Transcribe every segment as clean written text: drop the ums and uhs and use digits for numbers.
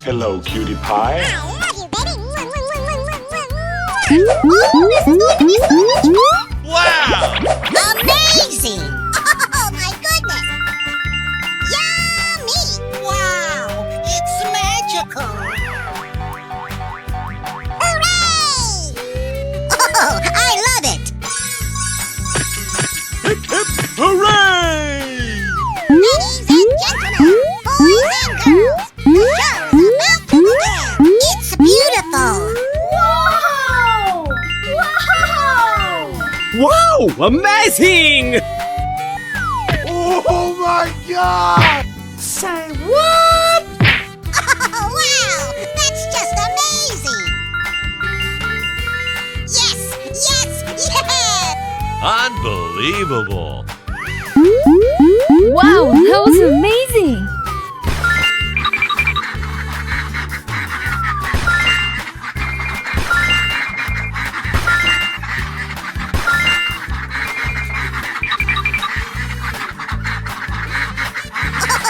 Hello, cutie pie. I love you, baby. Oh, this is going to be so much fun. Wow! Amazing! Oh, my goodness. Yummy! Wow! It's magical! Hooray! Oh, I love it. Hip, hip, hooray! Ladies and gentlemen, boys and girls, the show is about to begin. It's beautiful. Wow! Amazing! Oh my God! Say what? Oh, wow! That's just amazing! Yes! Yes! Yes! Unbelievable! Wow, that was amazing!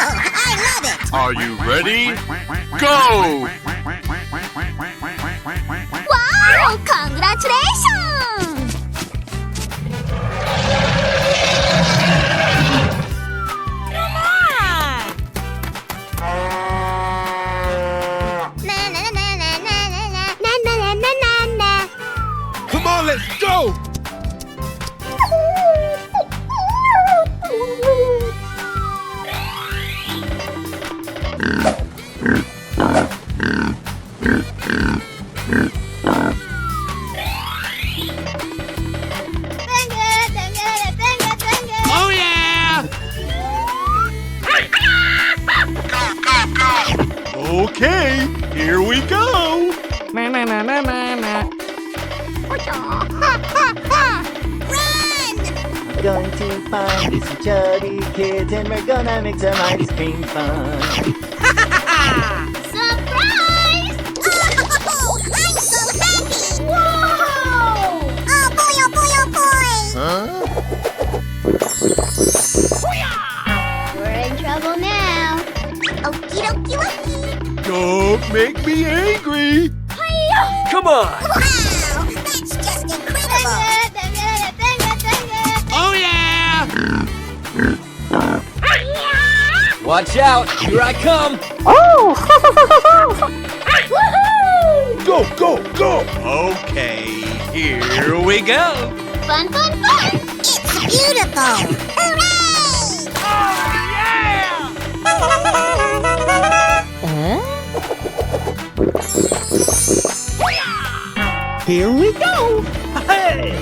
Oh, I love it! Are you ready? Go! Wow! Congratulations! Come on! Na na na na na na na na na na na na. Come on, let's go! Oh yeah! Okay, here we go! Na na na na na na. Run! Going to find some chubby kids and we're gonna make some ice cream fun. Surprise! Oh, I'm so happy! Whoa! Oh boy, oh boy, oh boy! We're in trouble now. Okie dokie dokie. Don't make me angry! Come on! Wow! That's just incredible! Oh yeah! Watch out! Here I come! Go, go, go! Okay, here we go! Fun, fun, fun! It's beautiful! Hooray! Here we go! Hey!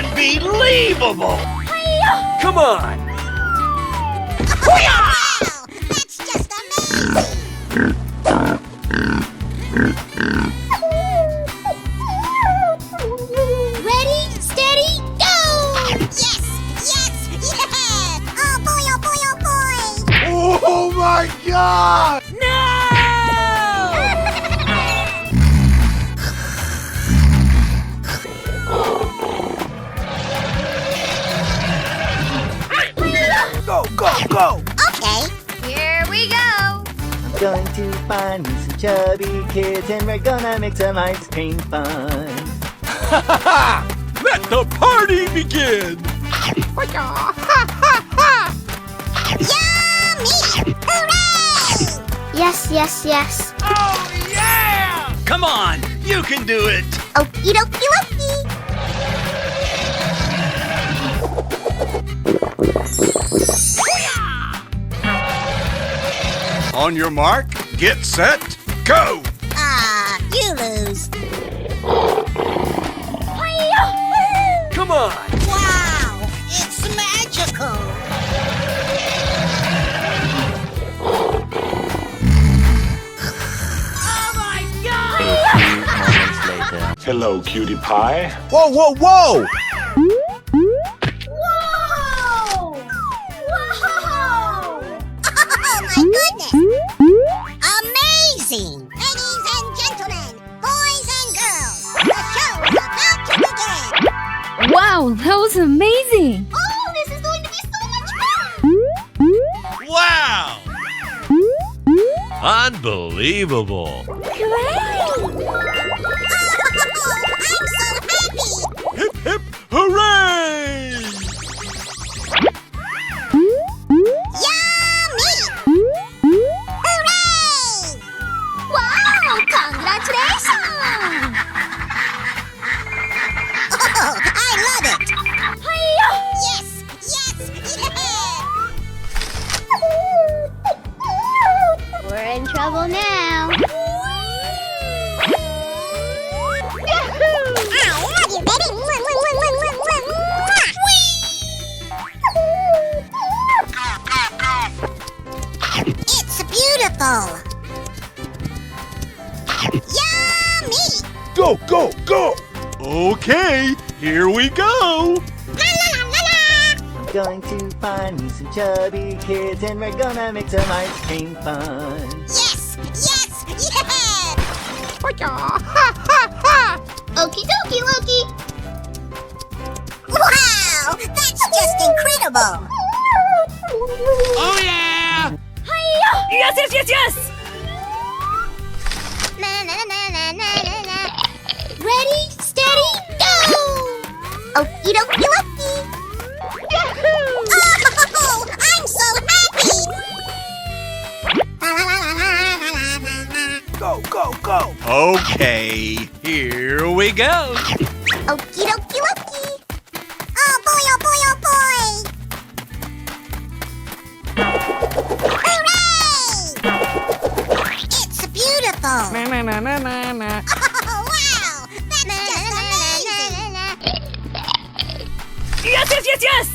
Unbelievable! Come on! Wow! That's just amazing! Ready, steady, go! Yes! Yes! Yes! Oh boy, oh boy, oh boy! Oh my God! Go, go, go! Okay, here we go! I'm going to find me some chubby kids and we're gonna make some ice cream fun. Let the party begin! Yummy! Hooray! Yes, yes, yes. Oh yeah! Come on, you can do it! Okie dokie dokie! On your mark, get set, go! Ah, you lose. Come on! Wow! It's magical! Oh my god! A few moments later. Hello, cutie pie. Whoa, whoa, whoa! Whoa! Whoa! Oh my goodness! Amazing! Ladies and gentlemen, boys and girls, the show is about to begin! Wow, that was amazing! Oh, this is going to be so much fun! Wow! Unbelievable. Hip, hip, hooray! Yummy! Hooray! Wow! Congratulations! Oh, I love it! Yes! Yes! Yeah! We're in trouble now. I love you, baby! It's beautiful! Yummy! Go, go, go! Okay, here we go! La la la la la! I'm going to find me some chubby kids and we're gonna make some ice cream fun. Yes! Yes! Yeah! Okie dokie Loki. Wow! That's just incredible! Oh, yeah! Yes, yes, yes, yes! Na na na na na na na. Ready, steady, go! Okie dokie dokie! Oh, I'm so happy! La la la la la la la la. Go, go, go! Okay, here we go! Okie dokie dokie! Oh boy, oh boy, oh boy! Hooray! It's beautiful! Oh, wow! That's just amazing! Yes, yes, yes, yes!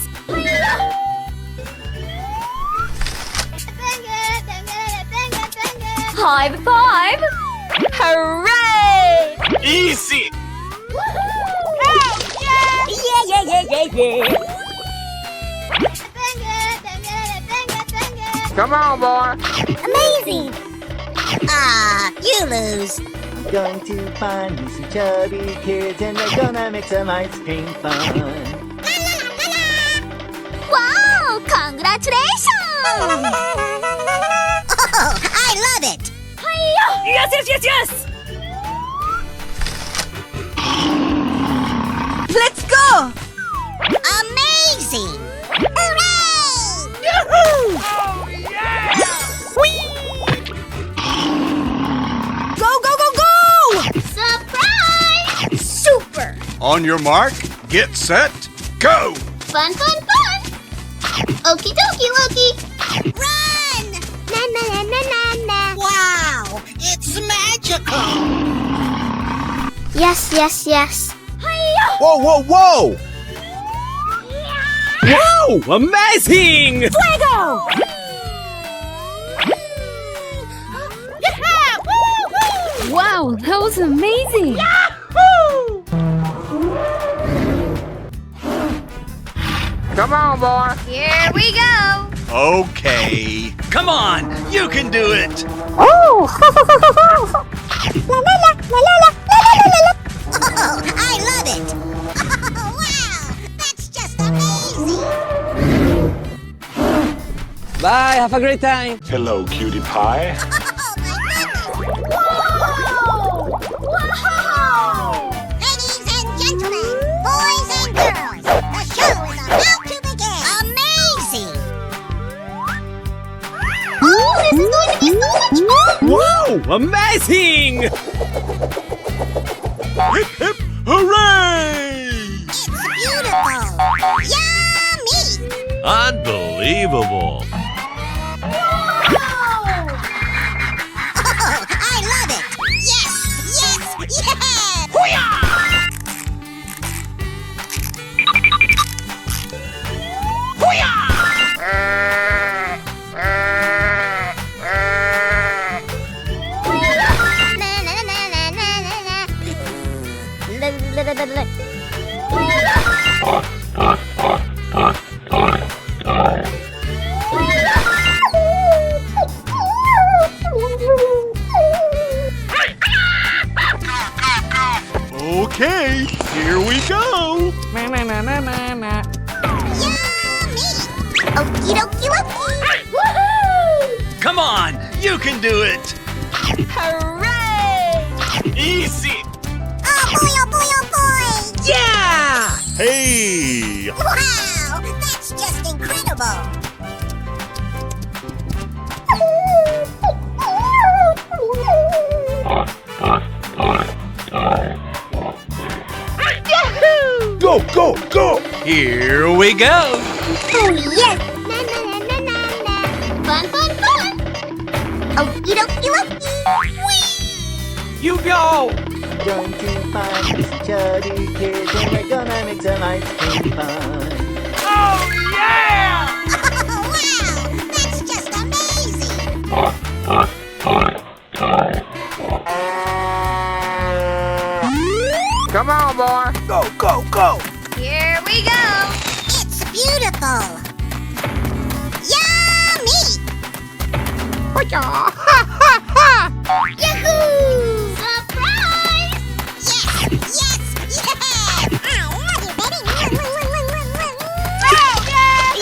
High five! Hooray! Easy! Come on, boy. Amazing! Ah, you lose. I'm going to find me some chubby kids and we're gonna make some ice cream fun. La la la la la! Wow! Congratulations! Oh, I love it! Yes, yes, yes, yes! Let's go! Amazing! Hooray! Go, go, go, go! Surprise! Super! On your mark, get set, go! Fun, fun, fun. Okie dokie Loki. Run! Na na na na na na! Wow! It's magical! Yes, yes, yes. Whoa, whoa, whoa! Wow, amazing! Wow, that was amazing! Come on, boy. Here we go. Okay. Come on, you can do it! Oh, I love it! Wow! That's just amazing! Bye, have a great time. Hello, cutie pie. Oh my goodness! Wow! Ladies and gentlemen, boys and girls, the show is about to begin! Amazing! Oh, this is going to be so much fun! Wow, amazing! Hip, hip, hooray! It's beautiful! Yummy! Unbelievable. Oh, I love it! Yes! Yes! Yes! Na na na na na na na. La la la la la. Okay, here we go! Yummy! Okie dokie dokie! Come on, you can do it! Hooray! Easy. Oh boy, oh boy, oh boy! Yeah! Hey! Wow, that's just incredible! Go, go, go! Here we go. Oh yes! Na na na na na na! Fun, fun, fun. Okie dokie dokie! Whee! You go. Going to find these chubby kids and we're gonna make some ice cream fun. Oh yeah. Oh wow! That's just amazing! Come on, boy. Go, go, go! Here we go! It's beautiful! Yummy! Yahoo! Surprise! Yes! Yes! Yes!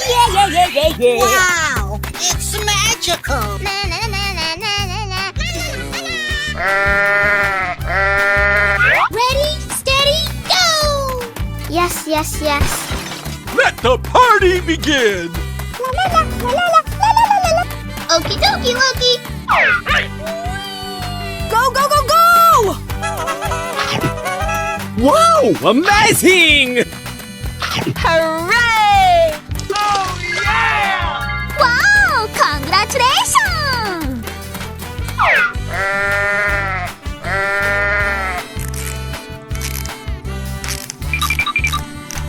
I love you, baby! Wow! It's magical! Na na na na na na na. Ready, steady, go! Yes, yes, yes. Let the party begin! La la la la la la la la la. Okie dokie Loki. Go, go, go, go! Wow, amazing! Hooray! Oh yeah. Wow, congratulations!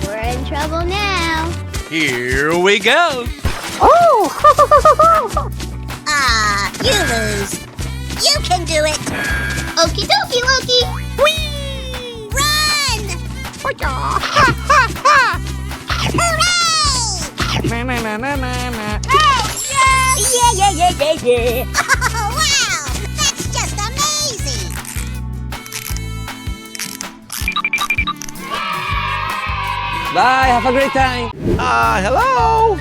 We're in trouble now. Here we go. Ah, you lose. You can do it. Okie dokie Loki. Run! Hooray! Oh, wow! That's just amazing! Bye, have a great time. Hello?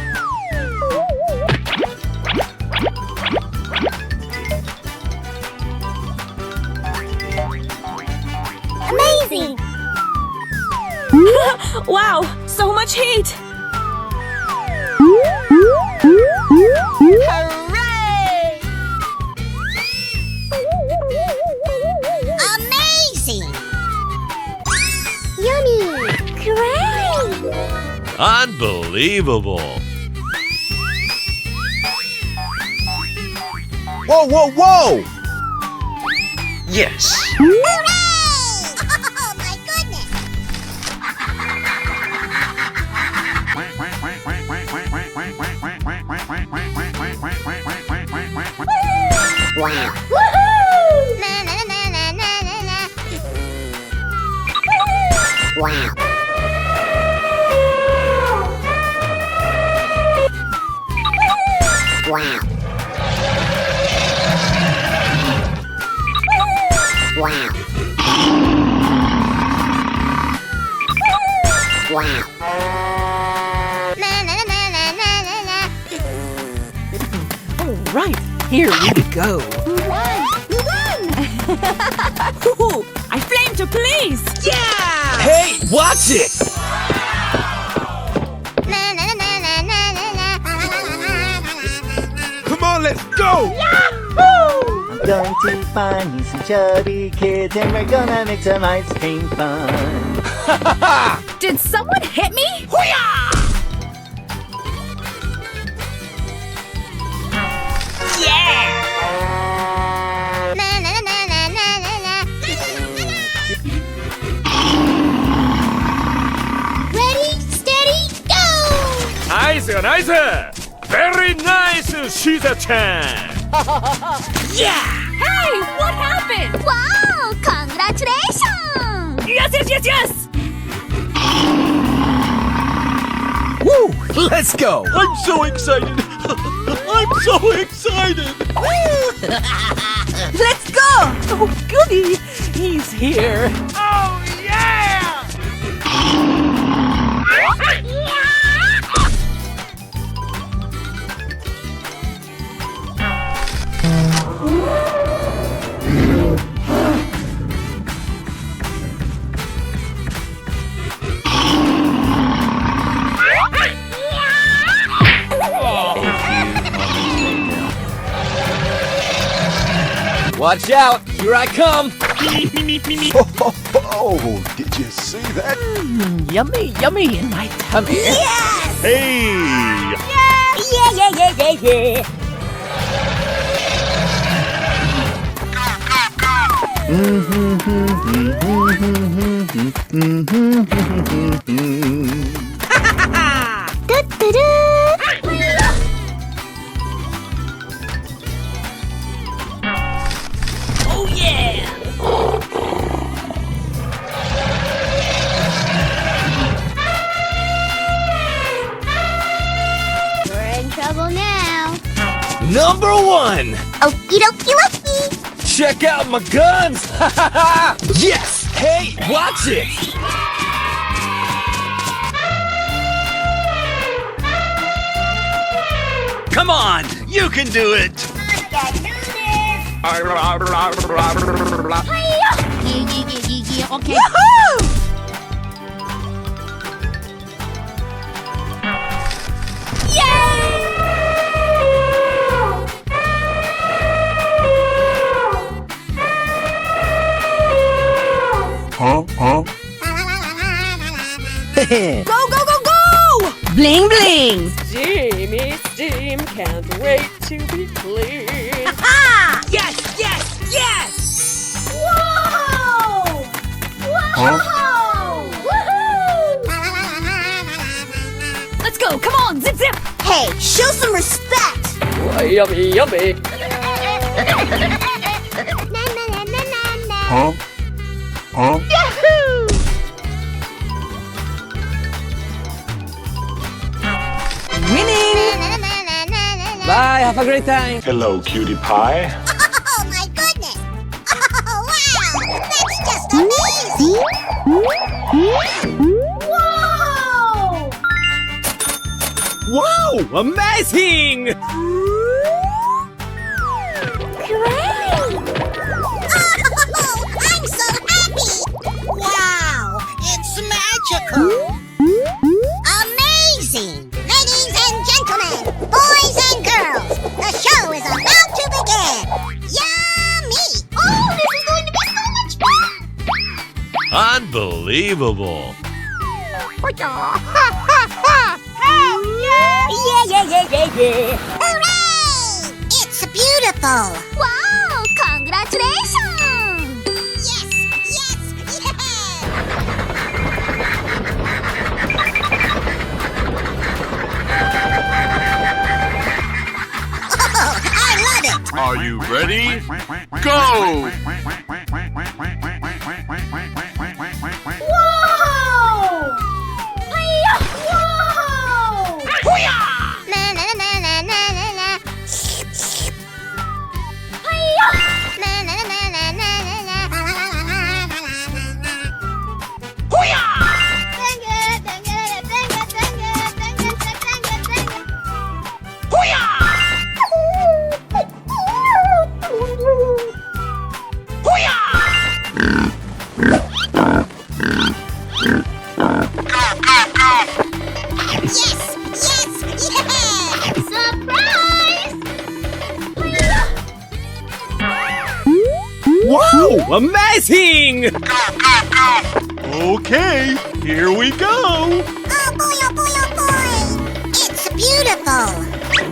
Amazing! Wow, so much heat! Hooray! Amazing! Yummy! Great! Unbelievable! Whoa, whoa, whoa! Yes. Hooray! Oh my goodness! Wow! Woohoo! Na na na na na na na. Wow! Wow! Wow! Wow! Na na na na na na na. All right, here we go. Ooh, I flame to please! Yeah! Hey, watch it. Na na na na na na na. Come on, let's go! I'm going to find me some chubby kids and we're gonna make some ice cream fun. Did someone hit me? Na na na na na na na. Ready, steady, go! Nice, nice! Very nice, Shiza-chan! Hey, what happened? Wow, congratulations! Yes, yes, yes, yes! Woo! Let's go. I'm so excited! I'm so excited! Let's go! Oh, goody! He's here. Oh yeah. Watch out! Here I come! Oh, did you see that? Yummy, yummy in my tummy. Yes! Hey! Yeah. Oh yeah! We're in trouble now. Number 1! Okie dokie dokie. Check out my guns! Yes! Hey, watch it! Come on, you can do it. Okay. Go, go, go, go! Bling, bling! Steamy steam, can't wait to be clean. Ah! Yes! Whoa! Whoa! Woohoo! Let's go, come on, zip, zip! Hey, show some respect. Yummy, yummy. Winning! Bye, have a great time! Hello, cutie pie. Oh my goodness! Oh wow! That's just amazing! Whoa! Wow, amazing! Great! Oh, I'm so happy! Wow! It's magical! Amazing! Ladies and gentlemen, boys and girls, the show is about to begin! Yummy! Oh, this is going to be so much fun! Unbelievable. Hooray! It's beautiful! Wow! Congratulations! Yes! Oh, I love it! Are you ready? Go! Whoa! Hiya! Whoa! Na na na na na na na. Hiya! Na na na na na na na. Wow, amazing! Okay, here we go. Oh boy, oh boy, oh boy! It's beautiful!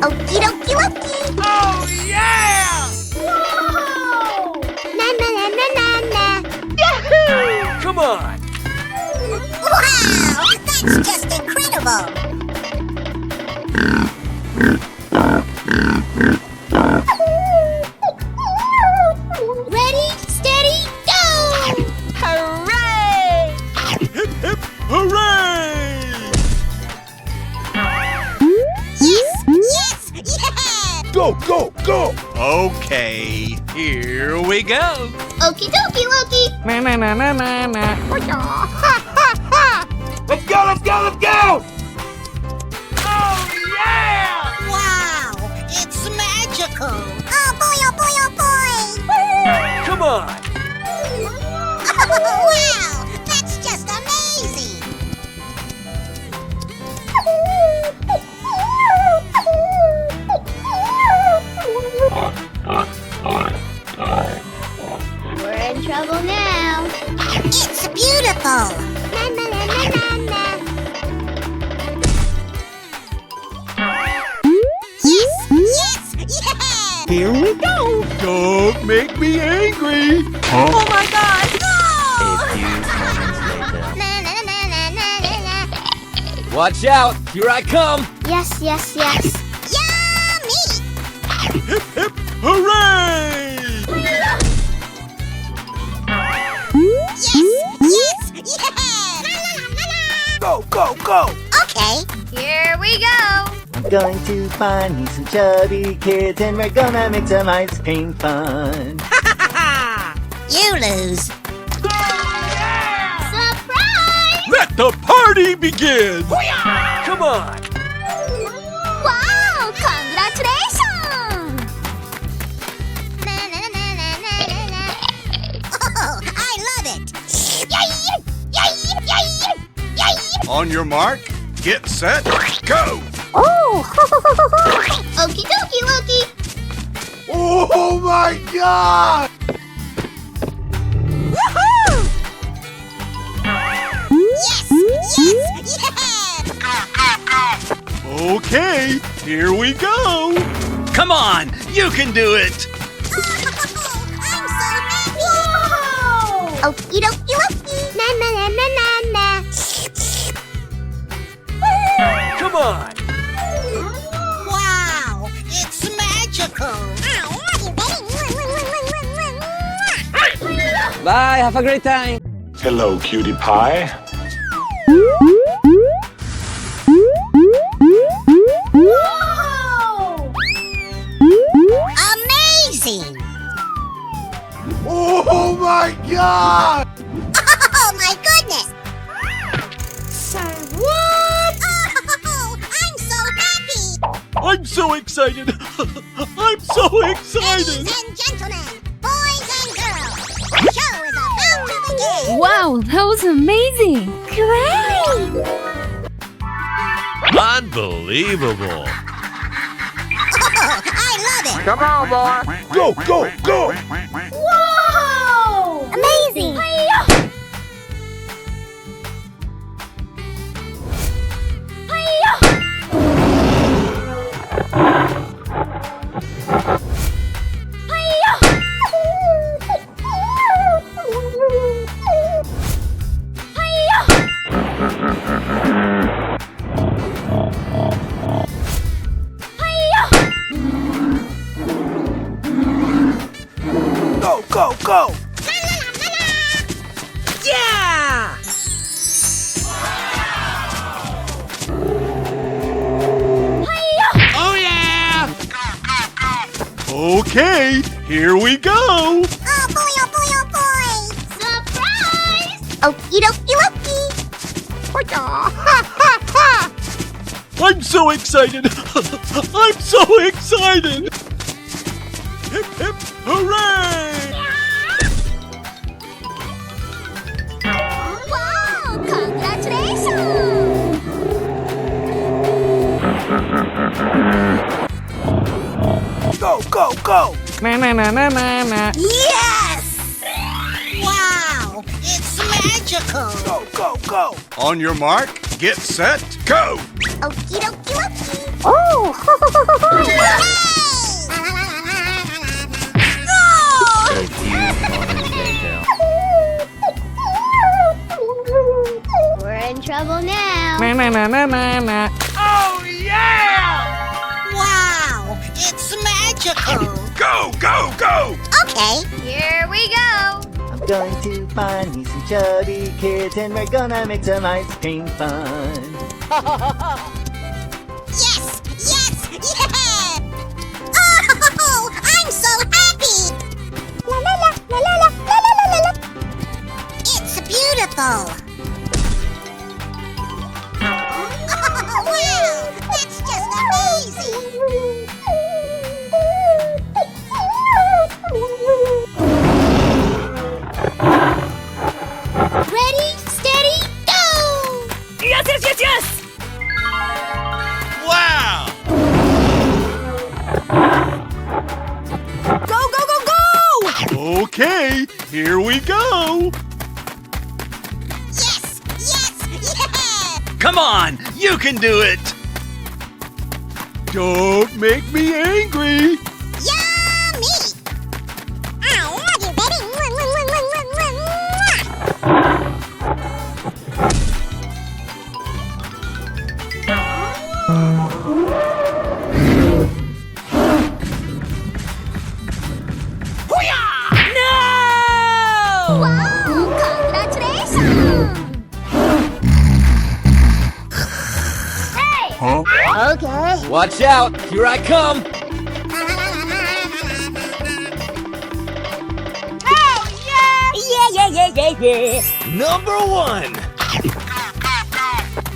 Okie dokie dokie! Oh, yeah! Whoa! Na na na na na na! Come on! Wow! That's just incredible! Ready, steady, go! Hooray! Hip, hip, hooray! Yes! Yeah! Go, go, go! Okay, here we go. Okie dokie Loki! Let's go, let's go, let's go! Wow! It's magical! Oh boy, oh boy, oh boy! Come on! Oh, wow! That's just amazing! in trouble now. It's beautiful. Na, na, na, na, na, na. Yes, yes, yes. Here we go. Don't make me angry. Oh my god! A few moments later. Na, na, na, na, na, na, na. Watch out! Here I come! Yes, yes, yes. Yummy. Hip, hip, hooray! Yes, yes, yes. La, la, la, la, Go, go, go! la. Okay. Here we go. I'm going to find me some chubby kids and we're gonna make some ice cream fun. You lose. Surprise! Let the party begin! Come on! Wow! Congratulations! Na, na, na, na, na, na, na. Oh, I love it. Yay, yay, yay, yay. On your mark, get set, go! Okie dokie, Wookie. Oh my god! Yes, yes, yes. Okay, here we go! Come on, you can do it. Oh, I'm so happy. Okie dokie dokie. Na na na na na na. Come on! Wow, it's magical. Bye, have a great time! Hello, cutie pie. Amazing. Oh my god! Oh my goodness. Say what? Oh, I'm so happy. I'm so excited! I'm so excited! Ladies and gentlemen, boys and girls, the show is about to begin. Wow, that was amazing! Great. Unbelievable. Oh, I love it. Come on, boy! Go, go, go! Whoa! Amazing. Go, go, go! Yeah! Oh yeah! Okay, here we go! Oh boy, oh boy, oh boy. Surprise! Okie dokie dokie. I'm so excited! I'm so excited! Hip, hip, hooray! Wow! Congratulations! Go, go, go! Na na na na na na. Yes! Wow, it's magical. Go, go, go! On your mark, get set, go! Okie dokie dokie. Oh! A few moments later. We're in trouble now. Na na na na na na. Oh yeah! Wow, it's magical. Go, go, go! Okay. Here we go. I'm going to find me some chubby kids and we're gonna make some ice cream fun. Yes, yes, yes. Oh, I'm so happy. La la la la la la la la la la. It's beautiful. Oh, wow, that's just amazing. Ready, steady, go! Yes, yes, yes, yes! Wow! Go, go, go, go! Okay, here we go. Yes! Yes! Yeah! Come on, you can do it. Don't make me angry. Yummy! I love you, baby! No! Wow! Congratulations! Okay. Watch out! Here I come! Yeah. Number one!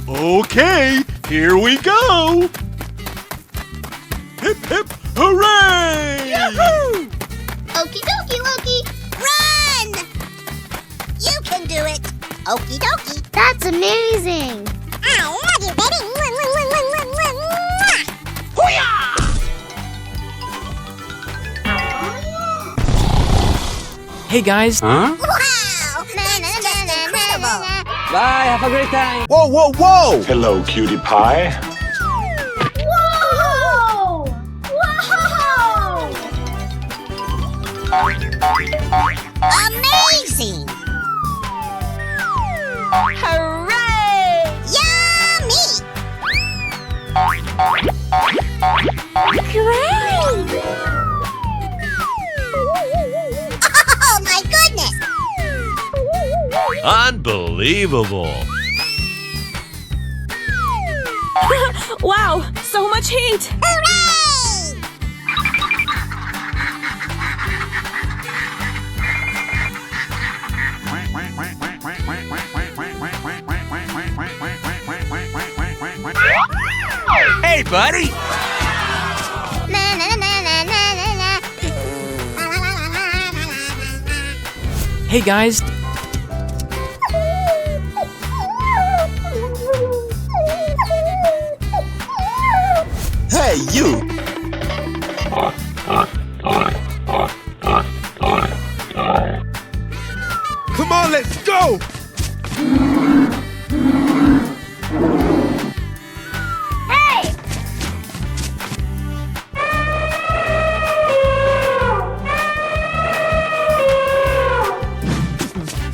Okay, here we go. Hip hip hooray! Okie dokie, Loki. Run! You can do it. Okie dokie. That's amazing. I love you, baby! Hey guys, Wow! That's just incredible! Bye, have a great time! Whoa, whoa, whoa! Hello, cutie pie. Whoa! Whoa! Amazing! hooray! Yummy! Great! Oh my goodness! Unbelievable. Wow, so much heat! Hooray! Hey, buddy. Na na na na na na na. Hey guys, Hey, you! Come on, let's go! Hey!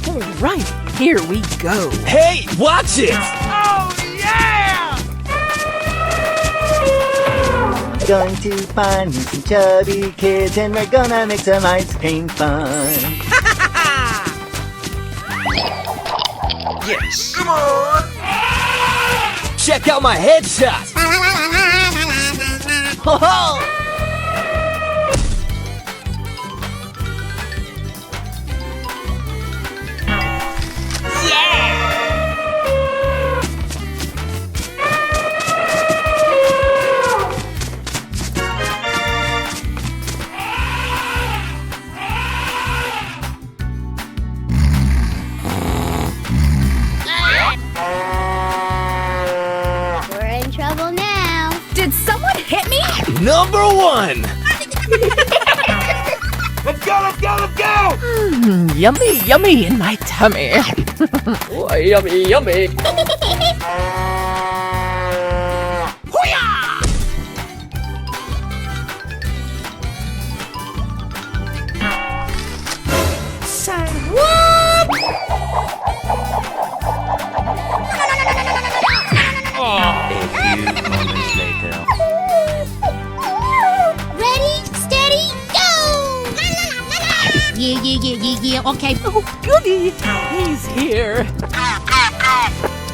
all right, here we go. Hey, watch it! Going to find me some chubby kids and we're gonna make some ice cream fun. Yes. Check out my headshot! Ho ho! We're in trouble now. Did someone hit me? Number one! Let's go, let's go, let's go! Yummy, yummy in my tummy. Oh, yummy, yummy. Ready, steady, go! Yeah, okay. Oh, goody, he's here.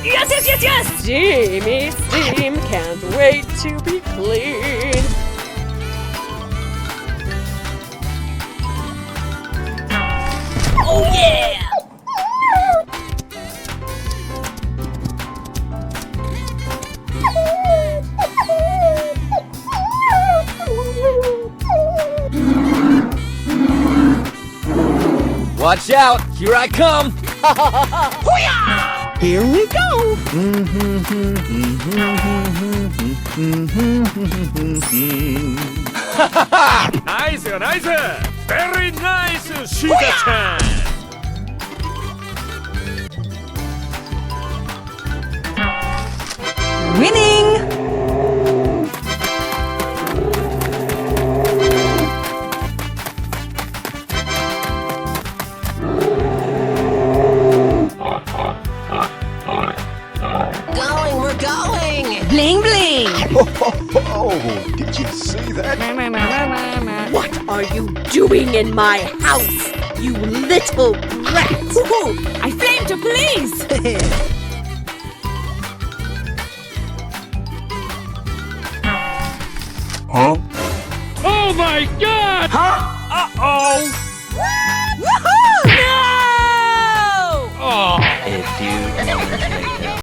Yes! Steamy steam, can't wait to be clean. Oh yeah! Watch out! Here I come! Here we go! Nice, nice. Very nice. 시작 타임. Winning! Going, we're going. Bling bling! Oh, did you see that? What are you doing in my house, you little brat? Woohoo! I flame to police! Huh? Oh my God! Uh-oh! Woohoo! No! Oh. A few moments